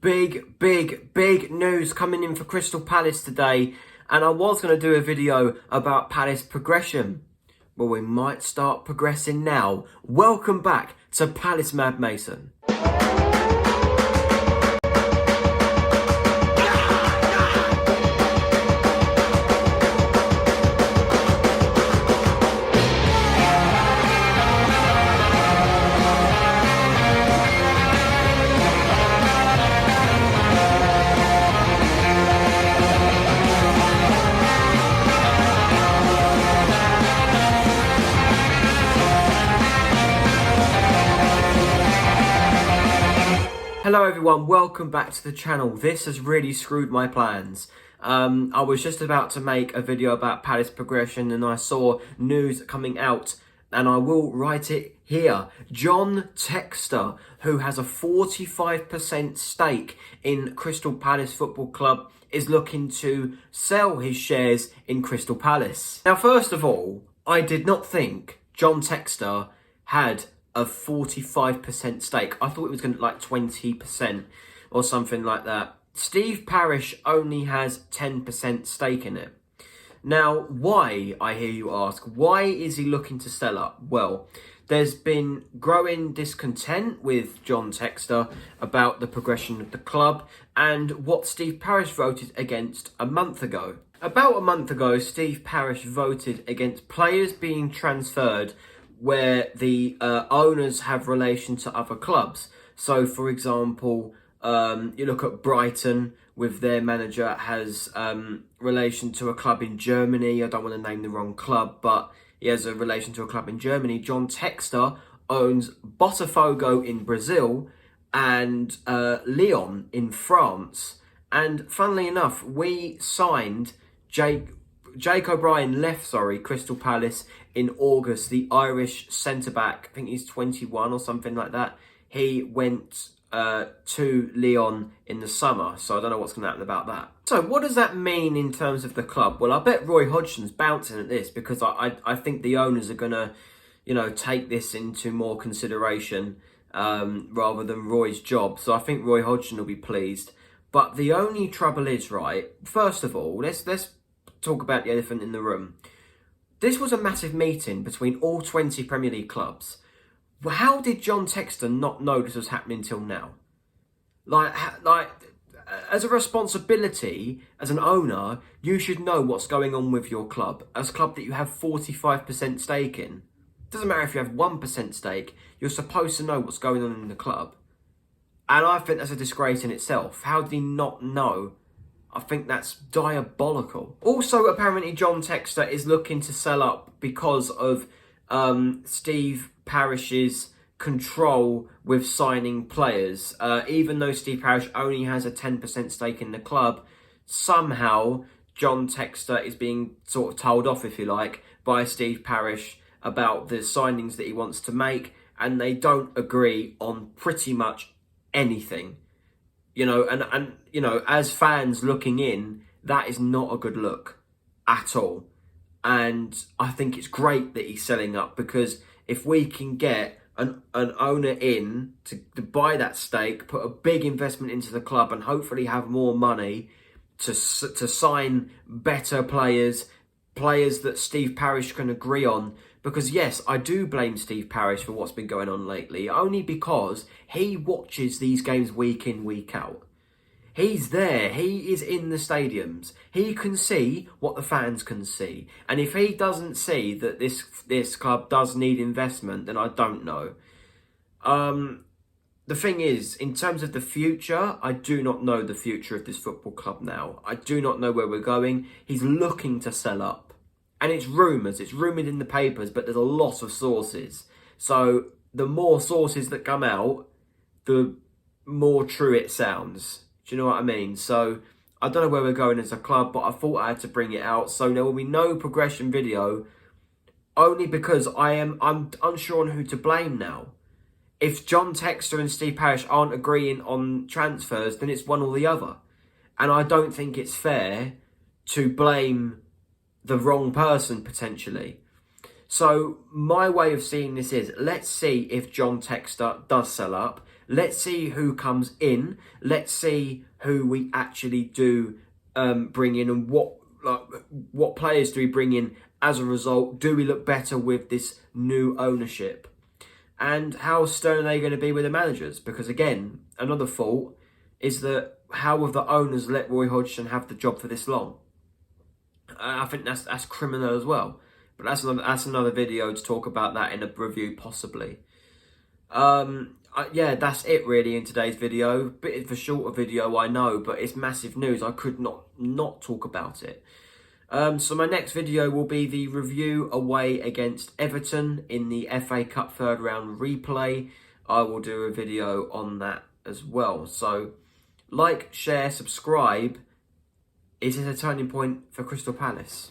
Big news coming in for Crystal Palace today. And I was going to do a video about Palace progression. Well, we might start progressing now. Welcome back to Palace Mad Mason. Hello everyone, welcome back to the channel. This has really screwed my plans. I was just about to make a video about Palace progression and I saw news coming out, and I will write it here. John Textor, who has a 45% stake in Crystal Palace Football Club, is looking to sell his shares in Crystal Palace. Now, first of all, I did not think John Textor had a 45% stake. I thought it was going to like 20% or something like that. Steve Parish only has 10% stake in it. Now, why, I hear you ask, why is he looking to sell up? Well, there's been growing discontent with John Textor about the progression of the club and what Steve Parish voted against a month ago. About a month ago, Steve Parish voted against players being transferred where the owners have relation to other clubs. So, for example, you look at Brighton with their manager has relation to a club in Germany. I don't want to name the wrong club, but he has a relation to a club in Germany. John Textor owns Botafogo in Brazil and Lyon in France. And funnily enough, we signed Jake O'Brien left, Crystal Palace in August. The Irish centre-back, I think he's 21 or something like that. He went to Lyon in the summer, so I don't know what's going to happen about that. So what does that mean in terms of the club? Well, I bet Roy Hodgson's bouncing at this because I think the owners are going to, take this into more consideration rather than Roy's job. So I think Roy Hodgson will be pleased. But the only trouble is, right, first of all, let's talk about the elephant in the room. This was a massive meeting between all 20 Premier League clubs. How did John Textor not know this was happening till now? Like, as a responsibility, as an owner, you should know what's going on with your club. As a club that you have 45% stake in. Doesn't matter if you have 1% stake, you're supposed to know what's going on in the club. And I think that's a disgrace in itself. How did he not know? I think that's diabolical. Also, apparently, John Textor is looking to sell up because of Steve Parish's control with signing players. Even though Steve Parish only has a 10% stake in the club, somehow John Textor is being sort of told off, if you like, by Steve Parish about the signings that he wants to make, and they don't agree on pretty much anything. As fans looking in, that is not a good look at all. And I think it's great that he's selling up, because if we can get an owner in to buy that stake, put a big investment into the club and hopefully have more money to sign better players that Steve Parish can agree on. Because yes, I do blame Steve Parish for what's been going on lately, only because he watches these games week in, week out. He's there, he is in the stadiums. He can see what the fans can see. And if he doesn't see that this club does need investment, then I don't know. The thing is, in terms of the future, I do not know the future of this football club now. I do not know where we're going. He's looking to sell up. And it's rumoured in the papers, but there's a lot of sources. So the more sources that come out, the more true it sounds. Do you know what I mean? So I don't know where we're going as a club, but I thought I had to bring it out. So there will be no progression video, only because I'm unsure on who to blame now. If John Textor and Steve Parish aren't agreeing on transfers, then it's one or the other. And I don't think it's fair to blame the wrong person, potentially. So my way of seeing this is, let's see if John Textor does sell up. Let's see who comes in. Let's see who we actually do bring in, and what players do we bring in as a result. Do we look better with this new ownership? And how stern are they going to be with the managers? Because again, another fault is that how have the owners let Roy Hodgson have the job for this long? I think that's criminal as well. But that's another video to talk about that in a review possibly. Yeah, that's it really in today's video. Bit of a shorter video, I know, but it's massive news. I could not talk about it. So my next video will be the review away against Everton in the FA Cup third round replay. I will do a video on that as well. So like, share, subscribe. Is it a turning point for Crystal Palace?